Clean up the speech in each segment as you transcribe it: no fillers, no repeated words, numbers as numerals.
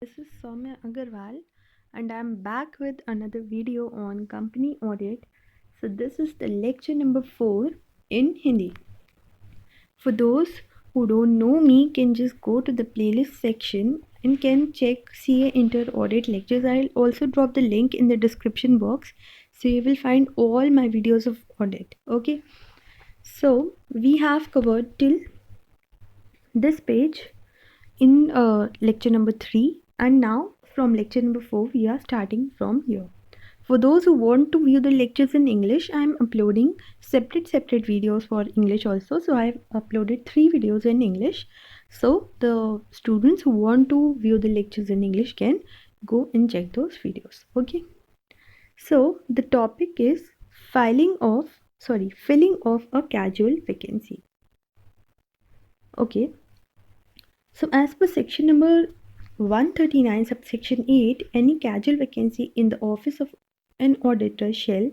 This is Soumya Agarwal and I'm back with another video on company audit. So this is the lecture number 4 in Hindi. For those who don't know me, can just go to the playlist section and can check CA Inter Audit lectures. I'll also drop the link in the description box, so you will find all my videos of audit. Okay, so we have covered till this page in lecture number 3, and now from lecture number 4 we are starting from here. For those who want to view the lectures in English, I am uploading separate videos for English also. So I have uploaded 3 videos in English, so the students who want to view the lectures in English can go and check those videos. Okay, so the topic is filling of filling of a casual vacancy. Okay, so as per section number 139 subsection 8, any casual vacancy in the office of an auditor shall,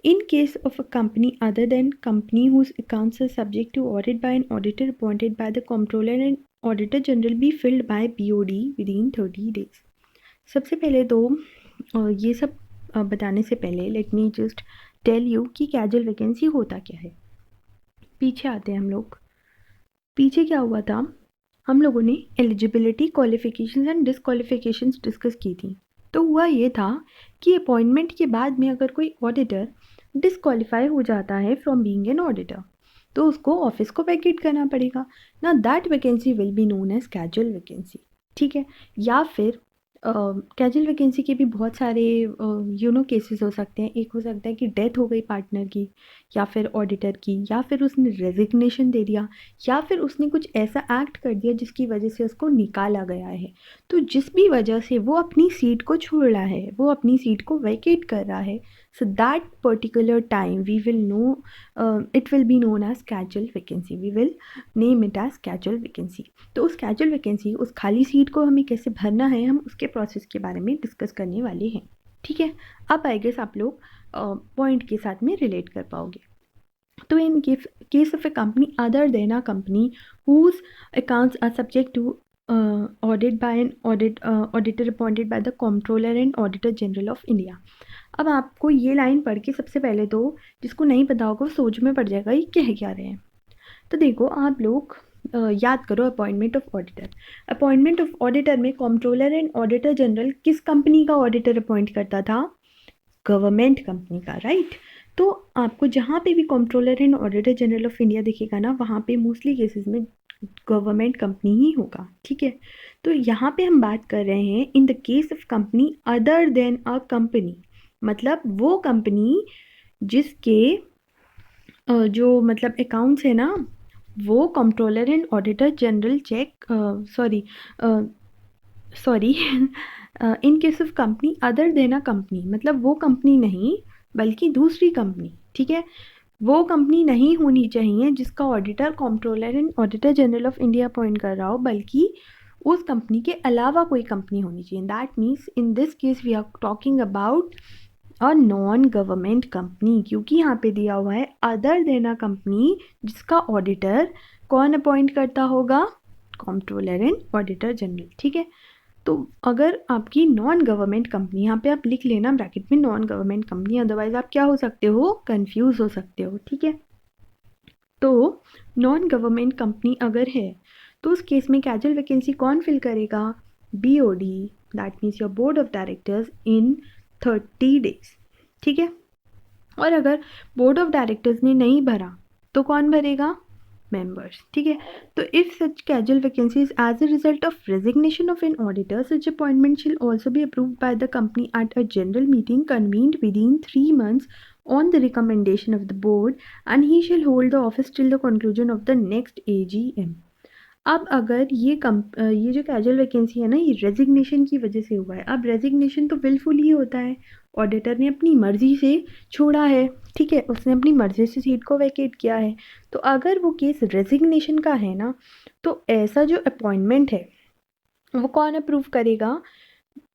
in case of a company other than company whose accounts are subject to audit by an auditor appointed by the comptroller and auditor general, be filled by BOD within 30 days. सबसे पहले तो ये सब बताने से पहले let me just tell you कि casual vacancy होता क्या है. पीछे आते हैं हम लोग. पीछे क्या हुआ था, हम लोगों ने eligibility, qualifications and disqualifications discuss की थी. तो हुआ ये था कि अपॉइंटमेंट के बाद में अगर कोई ऑडिटर डिसक्वालीफाई हो जाता है फ्रॉम बीइंग एन ऑडिटर, तो उसको ऑफिस को वैकेट करना पड़ेगा ना. That vacancy will be known as casual vacancy. ठीक है, या फिर कैजुअल वैकेंसी के भी बहुत सारे केसेस हो सकते हैं. एक हो सकता है कि डेथ हो गई पार्टनर की, या फिर ऑडिटर की, या फिर उसने रेजिग्नेशन दे दिया, या फिर उसने कुछ ऐसा एक्ट कर दिया जिसकी वजह से उसको निकाला गया है. तो जिस भी वजह से वो अपनी सीट को छोड़ रहा है, वो अपनी सीट को वैकेट कर रहा है, so that particular time we will know it will be known as casual vacancy. We will name it as casual vacancy. तो उस casual vacancy, उस खाली सीट को हमें कैसे भरना है, हम उसके प्रोसेस के बारे में डिस्कस करने वाले हैं. ठीक है, अब आई गेस आप लोग पॉइंट के साथ में रिलेट कर पाओगे. तो in case of A company other than a company whose accounts are subject to audit by an auditor appointed by the comptroller and auditor general of India. अब आपको ये लाइन पढ़ के सबसे पहले तो जिसको नहीं पता होगा वो सोच में पड़ जाएगा ये कह क्या रहे हैं. तो देखो आप लोग याद करो appointment of auditor. Appointment of auditor में कंट्रोलर एंड ऑडिटर जनरल किस कंपनी का ऑडिटर अपॉइंट करता था? गवर्नमेंट कंपनी का, राइट. तो आपको जहाँ पे भी controller and auditor general of India दिखेगा ना, वहाँ पे मोस्टली केसेस में गवर्नमेंट कंपनी ही होगा. ठीक है, तो यहाँ पे हम बात कर रहे हैं in the case of company other than a company. मतलब वो कंपनी जिसके जो मतलब अकाउंट्स है ना, वो controller and auditor general check sorry in case of company other than a company, मतलब वो कंपनी नहीं बल्कि दूसरी कंपनी. ठीक है, वो कंपनी नहीं होनी चाहिए जिसका auditor controller and auditor general of India appoint कर रहा हो, बल्कि उस कंपनी के अलावा कोई कंपनी होनी चाहिए. That means in this case we are talking about a non government company, क्योंकि यहाँ पे दिया हुआ है अदर देन अ कंपनी जिसका ऑडिटर कौन अपॉइंट करता होगा? Controller and auditor general. ठीक है, तो अगर आपकी नॉन गवर्नमेंट कंपनी, यहाँ पे आप लिख लेना ब्रैकेट में नॉन गवर्नमेंट कंपनी, अदरवाइज आप क्या हो सकते हो? कंफ्यूज हो सकते हो. ठीक है, तो नॉन गवर्नमेंट कंपनी अगर है तो उस केस में कैजुअल वैकेंसी कौन फिल करेगा? BOD, that means your board of directors, in 30 days. ठीक है, और अगर बोर्ड ऑफ डायरेक्टर्स ने नहीं भरा तो कौन भरेगा? मेंबर्स. ठीक है, तो if such casual vacancies as a result of resignation of an auditor, such appointment shall also be approved by the company at a general meeting convened within 3 months on the recommendation of the board, and he shall hold the office till the conclusion of the next AGM. अब अगर ये जो casual vacancy है ना, ये resignation की वजह से हुआ है. अब रेजिग्नेशन तो विलफुल ही होता है, ऑडिटर ने अपनी मर्जी से छोड़ा है. ठीक है, उसने अपनी मर्जी से सीट को वैकेट किया है. तो अगर वो केस रेजिग्नेशन का है ना, तो ऐसा जो अपॉइंटमेंट है वो कौन अप्रूव करेगा?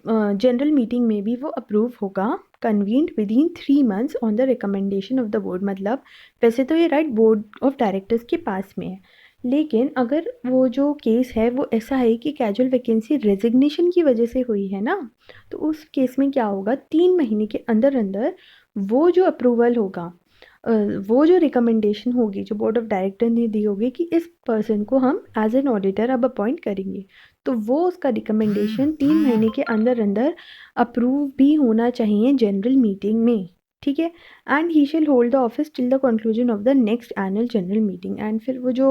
जनरल मीटिंग में भी वो अप्रूव होगा, convened within 3 months on the recommendation of the board. मतलब वैसे तो ये राइट बोर्ड ऑफ डायरेक्टर्स के पास में है, लेकिन अगर वो जो केस है वो ऐसा है कि कैजुअल वैकेंसी रेजिग्नेशन की वजह से हुई है ना, तो उस केस में क्या होगा, 3 महीने के अंदर अंदर वो जो अप्रूवल होगा, वो जो रिकमेंडेशन होगी जो बोर्ड ऑफ डायरेक्टर ने दी होगी कि इस पर्सन को हम एज एन ऑडिटर अब अपॉइंट करेंगे, तो वो उसका रिकमेंडेशन 3 महीने के अंदर अंदर अप्रूव भी होना चाहिए जनरल मीटिंग में, ठीक है। एंड ही शिल hold the office till the conclusion of the next annual general meeting. And फिर वो जो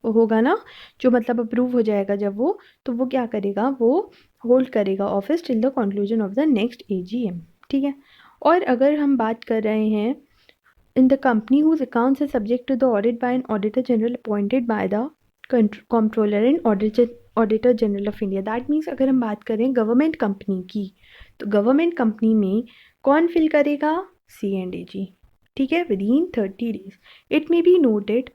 होगा ना, जो मतलब अप्रूव हो जाएगा जब वो, तो वो क्या करेगा, वो होल्ड करेगा office till the conclusion of the next AGM, ठीक है। और अगर हम बात कर रहे हैं in the company whose accounts are subject to the audit by an auditor general appointed by the comptroller and auditor general of India, that means अगर हम बात करें गवर्नमेंट कंपनी की, तो गवर्नमेंट कंपनी में कौन फिल करेगा, CNDG, ठीक है, within 30 days. It may be noted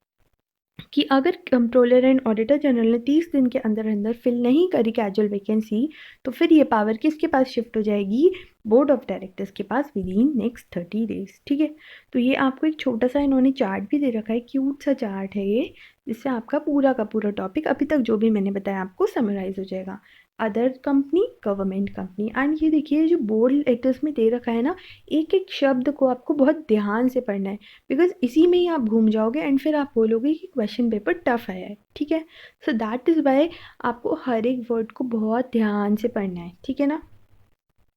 कि अगर कंट्रोलर एंड ऑडिटर जनरल ने 30 दिन के अंदर अंदर फिल नहीं करी कैजुअल वैकेंसी, तो फिर ये पावर किसके पास शिफ्ट हो जाएगी, बोर्ड ऑफ डायरेक्टर्स के पास विदिन नेक्स्ट 30 डेज, ठीक है। तो ये आपको एक छोटा सा इन्होंने चार्ट भी दे रखा है, क्यूट सा चार्ट है ये, जिससे आपका पूरा का पूरा टॉपिक अभी तक जो भी मैंने बताया आपको समराइज हो जाएगा। Other company, government company, and ये देखिए जो बोल्ड लेटर्स में दे रखा है ना, एक एक शब्द को आपको बहुत ध्यान से पढ़ना है, बिकॉज इसी में ही आप घूम जाओगे एंड फिर आप बोलोगे कि क्वेश्चन पेपर टफ आया है, ठीक है। सो दैट इज़ वाई आपको हर एक वर्ड को बहुत ध्यान से पढ़ना है, ठीक है ना।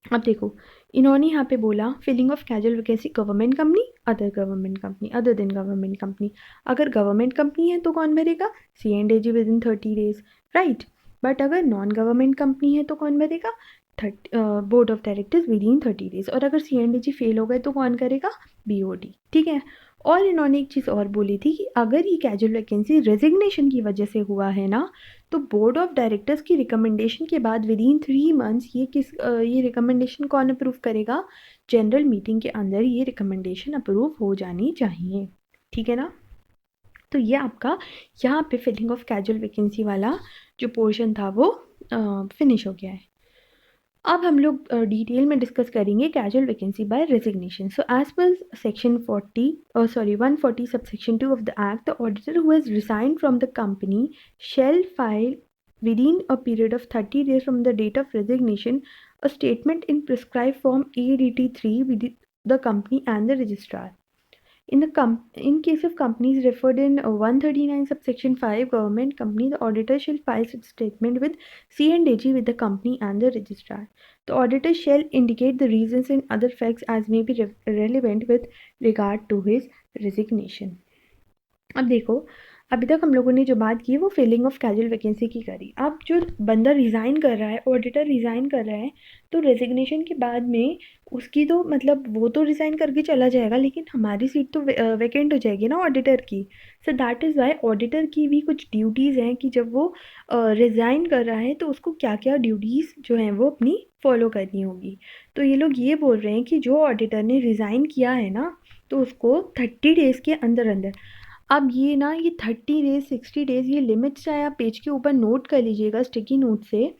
अब देखो, इन्होंने यहाँ पे बोला filling of casual vacancy government company, other government company, other than government company. अगर गवर्नमेंट कंपनी है तो कौन भरेगा, CNDG within 30 days, right. But अगर नॉन गवर्नमेंट कंपनी है तो कौन भरेगा, board of directors within 30 days. और अगर CNDG फेल हो गए तो कौन करेगा, BOD, ठीक है। और इन्होंने एक चीज़ और बोली थी कि अगर ये कैजुअल वैकेंसी रेजिग्नेशन की वजह से हुआ है ना, तो बोर्ड ऑफ डायरेक्टर्स की रिकमेंडेशन के बाद विदिन 3 मंथ्स ये रिकमेंडेशन कौन अप्रूव करेगा, जनरल मीटिंग के अंदर ये रिकमेंडेशन अप्रूव हो जानी चाहिए, ठीक है ना। तो ये आपका यहाँ पे फिलिंग ऑफ कैजुअल वैकेंसी वाला जो पोर्शन था वो फिनिश हो गया है। अब हम लोग डिटेल में डिस्कस करेंगे casual vacancy by resignation. So as per section 140 subsection 2 of the act, the auditor who has resigned from the company shall file within a period of 30 days from the date of resignation a statement in prescribed form ADT3 with the company and the registrar. In case of companies referred in 139 subsection 5 government company, the auditor shall file such statement with CNDG with the company and the registrar. The auditor shall indicate the reasons and other facts as may be relevant with regard to his resignation. अब देखो, अभी तक हम लोगों ने जो बात की वो फिलिंग ऑफ कैजुअल वैकेंसी की करी। अब जो बंदा रिज़ाइन कर रहा है, ऑडिटर रिज़ाइन कर रहा है, तो रेजिग्नेशन के बाद में उसकी तो मतलब वो तो रिज़ाइन करके चला जाएगा, लेकिन हमारी सीट तो वैकेंट हो जाएगी ना ऑडिटर की। So that is why auditor की भी कुछ ड्यूटीज़ हैं कि जब वो रिज़ाइन कर रहा है तो उसको क्या क्या ड्यूटीज़ जो हैं वो अपनी फॉलो करनी होगी। तो ये लोग ये बोल रहे हैं कि जो ऑडिटर ने रिज़ाइन किया है ना, तो उसको 30 डेज़ के अंदर अंदर, अब ये ना ये 30 डेज 60 डेज़ ये लिमिट्स चाहे आप पेज के ऊपर नोट कर लीजिएगा स्टिकी नोट से,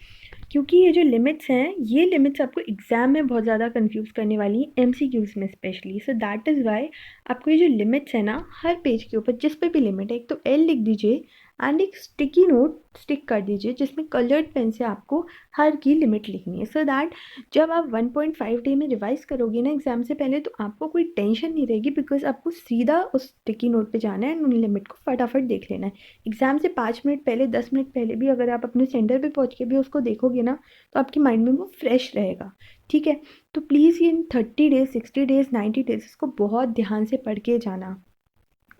क्योंकि ये जो लिमिट्स हैं ये लिमिट्स आपको एग्ज़ाम में बहुत ज़्यादा कंफ्यूज करने वाली हैं, MCQs में specially. So that is why आपको ये जो लिमिट्स है ना, हर पेज के ऊपर जिस पे भी लिमिट है, एक तो L लिख दीजिए एंड एक स्टिकी नोट स्टिक कर दीजिए जिसमें कलर्ड पेन से आपको हर की लिमिट लिखनी है, सो दैट जब आप 1.5 डे में रिवाइज करोगे ना एग्ज़ाम से पहले, तो आपको कोई टेंशन नहीं रहेगी, बिकॉज आपको सीधा उस स्टिकी नोट पे जाना है एंड उन लिमिट को फटाफट देख लेना है। एग्ज़ाम से 5 मिनट पहले 10 मिनट पहले भी अगर आप अपने सेंटर पे पहुंच के भी उसको देखोगे ना, तो आपके माइंड में वो फ्रेश रहेगा, ठीक है। तो प्लीज़ ये 30 डेज 60 डेज 90 डेज इसको बहुत ध्यान से पढ़ के जाना,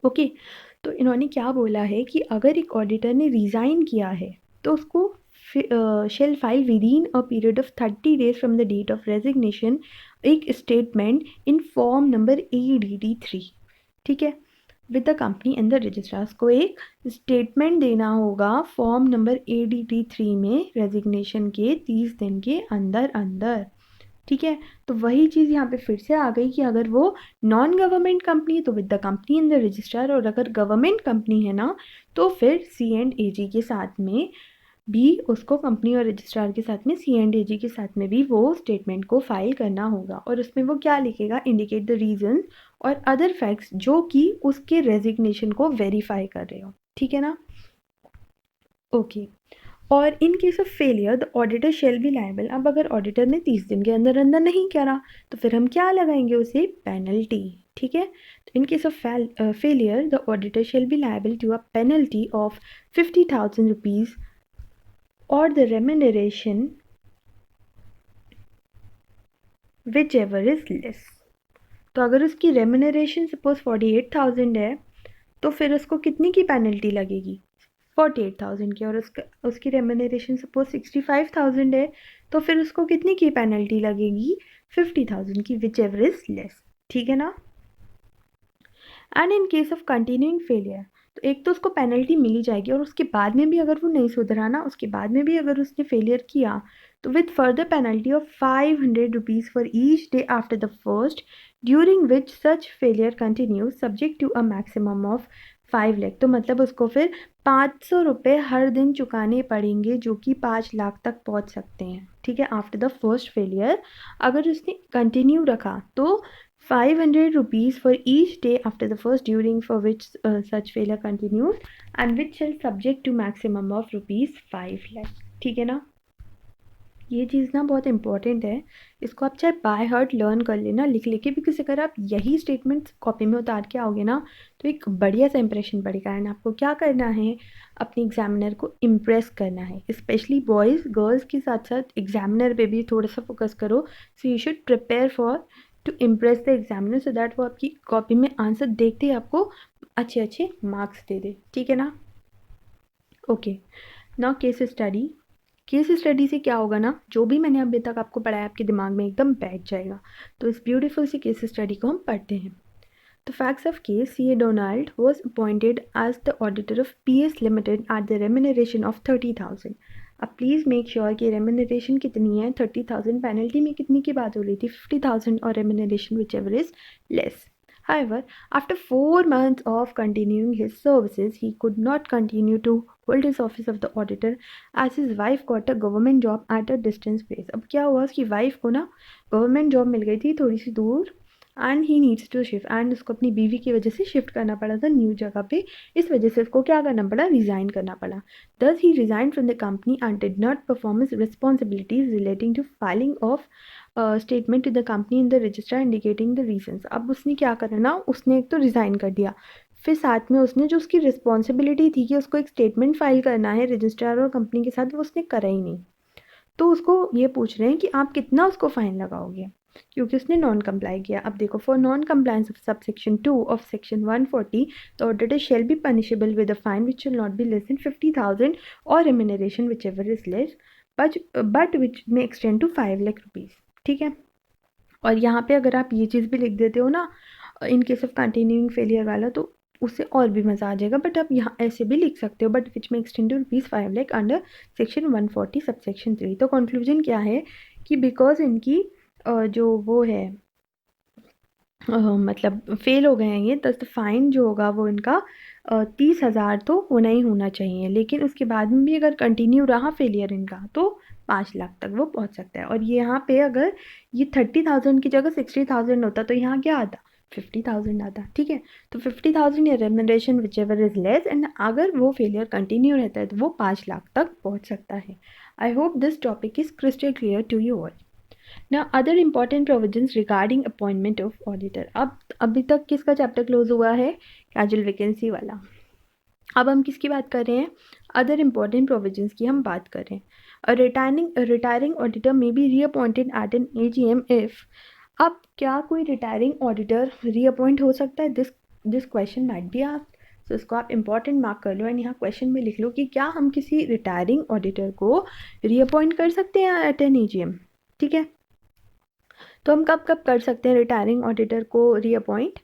ओके। तो इन्होंने क्या बोला है कि अगर एक ऑडिटर ने रिज़ाइन किया है तो उसको shall file within a period of 30 days from the date of resignation एक statement in form number ADT3, ठीक है, with the company and the registrars. को एक स्टेटमेंट देना होगा फॉर्म नंबर ADT3 में रेजिग्नेशन के 30 दिन के अंदर अंदर, ठीक है। तो वही चीज़ यहाँ पे फिर से आ गई कि अगर वो नॉन गवर्नमेंट कंपनी है तो with the company and the registrar, और अगर गवर्नमेंट कंपनी है ना तो फिर CNDG के साथ में भी उसको कंपनी और रजिस्ट्रार के साथ में CNDG के साथ में भी वो स्टेटमेंट को फाइल करना होगा। और उसमें वो क्या लिखेगा, इंडिकेट द रीजन और अदर फैक्ट्स जो कि उसके रेजिग्नेशन को वेरीफाई कर रहे हो, ठीक है ना। ओके। और इन case of failure the auditor shall be liable. अब अगर ऑडिटर ने 30 दिन के अंदर अंदर नहीं करा तो फिर हम क्या लगाएंगे उसे, पेनल्टी। ठीक है, तो in case of failure the auditor shall be liable to a penalty of 50,000 rupees और the remuneration whichever is less. तो अगर उसकी रेम्यूनरेशन सपोज 48,000 है तो फिर उसको कितनी की पेनल्टी लगेगी, 48,000 की। और उसकी रेम्यूनरेशन सपोज 65,000 है तो फिर उसको कितनी की पेनल्टी लगेगी, 50,000 की, विच एवर इज लेस। ठीक है ना। And in case of continuing failure, तो एक तो उसको पेनल्टी मिली जाएगी और उसके बाद में भी अगर वो नहीं सुधरा ना, उसके बाद में भी अगर उसने फेलियर किया तो with further penalty of 500 rupees for each day after the first during which such failure continue subject to a maximum of 5 lakh. तो मतलब उसको फिर 500 रुपये हर दिन चुकाने पड़ेंगे जो कि 5 लाख तक पहुंच सकते हैं। ठीक है, आफ्टर द फर्स्ट फेलियर अगर उसने कंटिन्यू रखा तो 500 rupees for each day after the first during for which such failure continues and which shall subject to maximum of rupees 5 lakh। ठीक है ना। ये चीज़ ना बहुत इंपॉर्टेंट है, इसको आप चाहे बाय हार्ट लर्न कर लेना लिख लेके, बिकॉज अगर आप यही स्टेटमेंट कॉपी में उतार के आओगे ना तो एक बढ़िया सा इंप्रेशन पड़ेगा। एंड आपको क्या करना है, अपने एग्जामिनर को इम्प्रेस करना है, स्पेशली बॉयज़ गर्ल्स के साथ साथ एग्जामिनर पे भी थोड़ा सा फोकस करो। So you should prepare for to impress the examiner so that वो आपकी कॉपी में आंसर देखते ही आपको अच्छे अच्छे मार्क्स दे दे। ठीक है ना। Okay, now case study. Case study से क्या होगा ना, जो भी मैंने अभी तक आपको पढ़ाया आपके दिमाग में एकदम बैठ जाएगा। तो इस ब्यूटीफुल सी केस स्टडी को हम पढ़ते हैं। The facts of case: C.A. Donald was appointed as the auditor of PS Limited at the remuneration of 30,000। अब प्लीज़ मेक श्योर कि रेम्यूनरेशन कितनी है, 30,000। पेनल्टी में कितनी की बात हो रही थी, 50,000, और remuneration whichever is less. However, after 4 months of continuing his services, he could not continue to hold his office of the auditor as his wife got a government job at a distant place। अब क्या हुआ, उसकी wife को ना government job मिल गई थी थोड़ी सी दूर, and he needs to shift, and उसको अपनी बीवी की वजह से शिफ्ट करना पड़ा था न्यू जगह पे। इस वजह से उसको क्या करना पड़ा, रिज़ाइन करना पड़ा। दस he resign from the company and did not perform his responsibilities relating to filing of statement to the company in the register indicating the reasons. अब उसने क्या करना ना, उसने एक तो रिज़ाइन कर दिया, फिर साथ में उसने जो उसकी रिस्पॉन्सिबिलिटी थी कि उसको एक स्टेटमेंट फाइल करना है रजिस्ट्रार और कंपनी के साथ, वो उसने करा ही नहीं। तो उसको ये पूछ रहे हैं कि आप कितना उसको फाइन लगाओगे, क्योंकि उसने नॉन कंप्लाई किया। अब देखो, for non compliance of sub section 2 ऑफ section 140 the auditor shall be punishable with a fine which shall not be less than 50,000 और remuneration whichever is less but which may extend to 5 lakh rupees. ठीक है, और यहाँ पे अगर आप ये चीज़ भी लिख देते हो ना इन केस ऑफ कंटिन्यूइंग फेलियर वाला, तो उससे और भी मज़ा आ जाएगा। बट आप यहाँ ऐसे भी लिख सकते हो, but which may extend to rupees 5 lakh under section 140 sub section 3। तो कंक्लूजन क्या है कि बिकॉज इनकी जो वो है मतलब फेल हो गए हैं ये, तो फाइन जो होगा वो इनका 30,000 तो होना ही होना चाहिए। लेकिन उसके बाद में भी अगर कंटिन्यू रहा फेलियर इनका तो 5 लाख तक वो पहुंच सकता है। और ये यहाँ पे अगर ये 30,000 की जगह 60,000 होता तो यहाँ क्या आता, 50,000 आता। ठीक है, तो 50,000 या remuneration whichever is less, and अगर वो फेलियर कंटिन्यू रहता है तो वो 5 लाख तक पहुँच सकता है। I hope this topic is crystal clear to you all. Now other important provisions regarding appointment of auditor। अब अभी तक किसका चैप्टर क्लोज हुआ है, कैजुअल वैकेंसी वाला। अब हम किसकी बात कर रहे हैं, अदर इम्पॉर्टेंट प्रोविजंस की हम बात कर रहे हैं। Retiring auditor may be reappointed at an AGM if. अब क्या कोई रिटायरिंग ऑडिटर रीअपॉइंट हो सकता है, this question might be asked. सो इसको आप इंपॉर्टेंट मार्क कर लो एंड यहाँ क्वेश्चन में लिख लो कि क्या हम किसी रिटायरिंग ऑडिटर को रीअपॉइंट कर सकते हैं एट एन AGM। ठीक है, तो हम कब कब कर सकते हैं रिटायरिंग ऑडिटर को reappoint,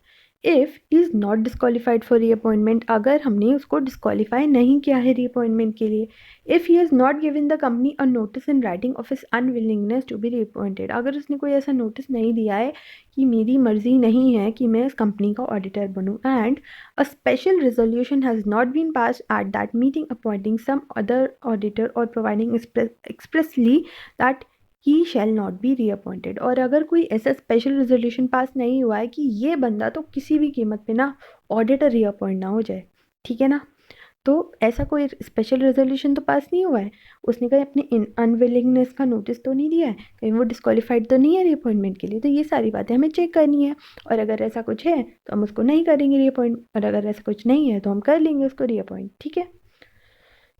if is not disqualified for reappointment, अगर हमने उसको डिस्क्वालीफाई नहीं किया है रीअपॉइंटमेंट के लिए। If he has not given the company a notice in writing of his unwillingness to be reappointed, अगर उसने कोई ऐसा नोटिस नहीं दिया है कि मेरी मर्जी नहीं है कि मैं इस कंपनी का ऑडिटर बनूँ, and a special resolution has not been passed at that meeting appointing some other auditor और providing expressly that he shall not be reappointed. और अगर कोई ऐसा स्पेशल रेजोल्यूशन पास नहीं हुआ है कि ये बंदा तो किसी भी कीमत पे ना ऑडिटर रीअपॉइंट ना हो जाए। ठीक है ना, तो ऐसा कोई स्पेशल रेजोल्यूशन तो पास नहीं हुआ है, उसने कहीं अपनी अनविलिंगनेस का नोटिस तो नहीं दिया है, कहीं वो डिस्क्वालीफाइड तो नहीं है रीअपॉइंटमेंट के लिए। तो ये सारी बातें हमें चेक करनी है, और अगर ऐसा कुछ है तो हम उसको नहीं करेंगे रीअपॉइंट, और अगर ऐसा कुछ नहीं है तो हम कर लेंगे उसको रीअपॉइंट, ठीक है।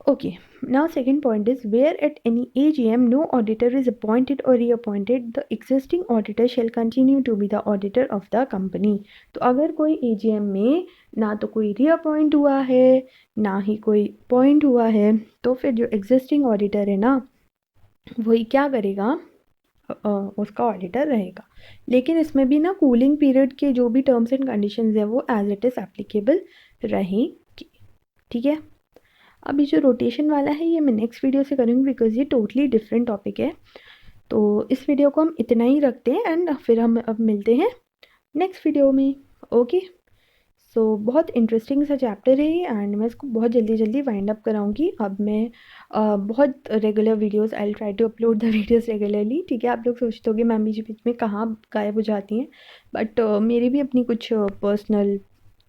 Okay, now second point is where at any AGM no auditor is appointed or reappointed, the existing auditor shall continue to be the auditor of the company. तो अगर कोई AGM में ना तो कोई reappoint हुआ है ना ही कोई appoint हुआ है, तो फिर जो existing auditor है ना वही क्या करेगा, उसका ऑडिटर रहेगा। लेकिन इसमें भी ना कूलिंग पीरियड के जो भी टर्म्स एंड कंडीशंस है वो एज इट इज़ एप्लीकेबल रहेंगी, ठीक है। अभी जो रोटेशन वाला है ये मैं नेक्स्ट वीडियो से करूँगी, बिकॉज ये टोटली डिफरेंट टॉपिक है। तो इस वीडियो को हम इतना ही रखते हैं, एंड फिर हम अब मिलते हैं नेक्स्ट वीडियो में। ओके, सो बहुत इंटरेस्टिंग सा चैप्टर है ये, एंड मैं इसको बहुत जल्दी जल्दी वाइंड अप कराऊंगी। अब मैं बहुत regular videos, I will try to upload the videos regularly, ठीक है। आप लोग सोचते होगे मैम बीच बीच में कहाँ गायब हो जाती हैं, बट मेरी भी अपनी कुछ पर्सनल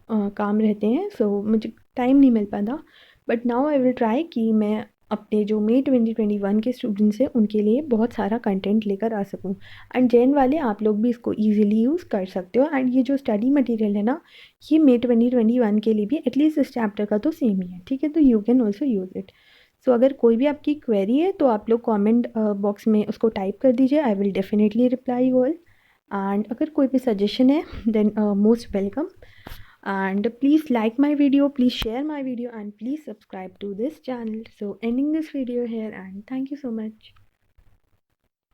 काम रहते हैं, सो मुझे टाइम नहीं मिल पाता। But now I will try कि मैं अपने जो मई 2021 के स्टूडेंट्स हैं उनके लिए बहुत सारा कंटेंट लेकर आ सकूं, एंड जैन वाले आप लोग भी इसको इजीली यूज़ कर सकते हो। एंड ये जो स्टडी मटेरियल है ना, ये मई 2021 के लिए भी एटलीस्ट इस चैप्टर का तो सेम ही है, ठीक है। तो you can also use it. So अगर कोई भी आपकी क्वेरी है तो आप लोग कमेंट बॉक्स में उसको टाइप कर दीजिए, I will definitely reply all. And अगर कोई भी सजेशन है then most welcome. And please like my video, please share my video, and please subscribe to this channel. So ending this video here, and thank you so much.